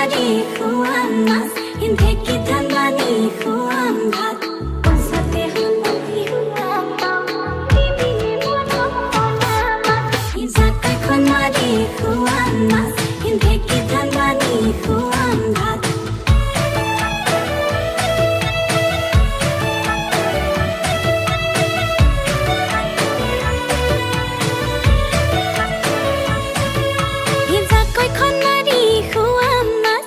মাৰি খুৱাম মাছ ঢেঁকী ধান বানি খুৱাম ভাত পইচাতে শুনি খুৱাম জাকৈখন মাৰি খুৱাম মাছ ঢেঁকী ধান বানি খুৱাম ভাত জাকৈখন মাৰি খুৱাম মাছ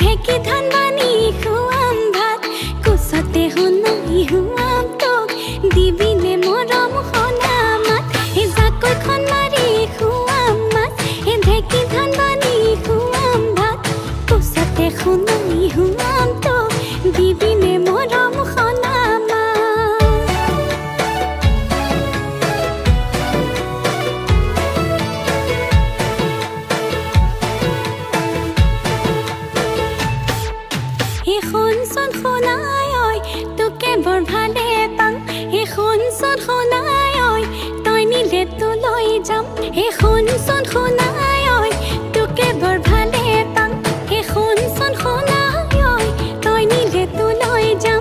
ঢেঁকী ধান বানি খুৱাম ভাত কোচতে শুনাই খুৱাম তোক দিবিনে মৰম সনা মাত জাকৈখন মাৰি খুৱাম মাছ ঢেঁকী ধান বানি খুৱাম ভাত কোচতে শুনাই খুৱাম তোক দিবিনে মৰম সনা শুনচোন শুনাই ঐ তোকে বৰ ভালে পাম শুনচোন শুনাই ঐ তই নিলে তো লৈ যাম শুনচোন শুনাই ঐ তোকে বৰ ভালে পাম শুনচোন শুনাই ঐ তই নিলে তো লৈ যাম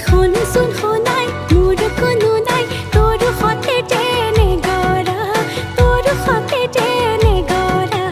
শুনচোন শুনাই মোৰ কোনো নাই তোৰ সতে তেনে গৰা তোৰ সতে তেনে গৰা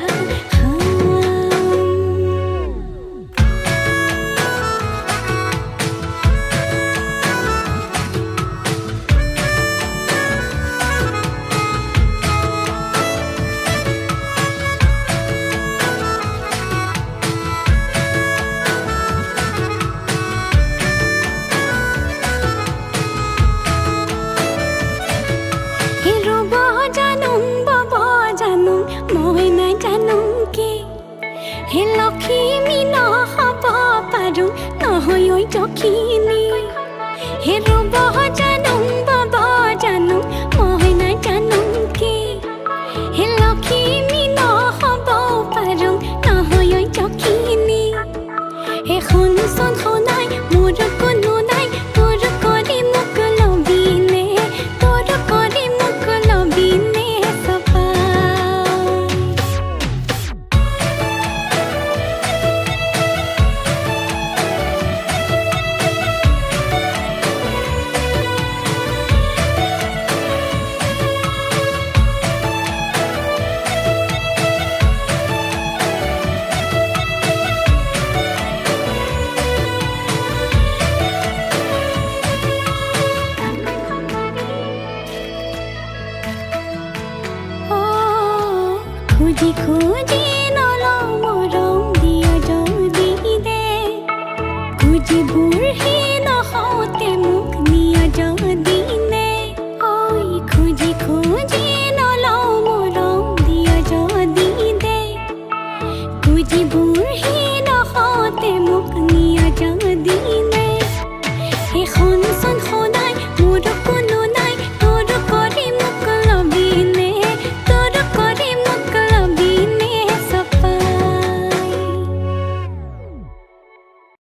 মই নাই জানো কি লক্ষ্মী নহ'ব পাৰোঁ নহয় ঐ দক্ষিণী ৰ'ব জানো বব জানো মই নাই জানো কি লক্ষ্মী নহ'ব পাৰোঁ নহয় ঐ দক্ষিণী শুনচোন শুনাই মোৰ কোনো নাই তোৰ কৰি মোক লবিনে তোৰ কৰি মোক লবিনে খুজি খুজি নলওঁ মৰম দিয় যদি দে খুজি বুঢ়ী নহওঁতে মোক নিয় যদি নে ঐ খুজি খুজি নলওঁ মৰম দিয় যদি দে খুজি বুঢ়ী নহওঁতে মোক নিয় যদি নে শুনচোন শুনাই মোৰ কোনো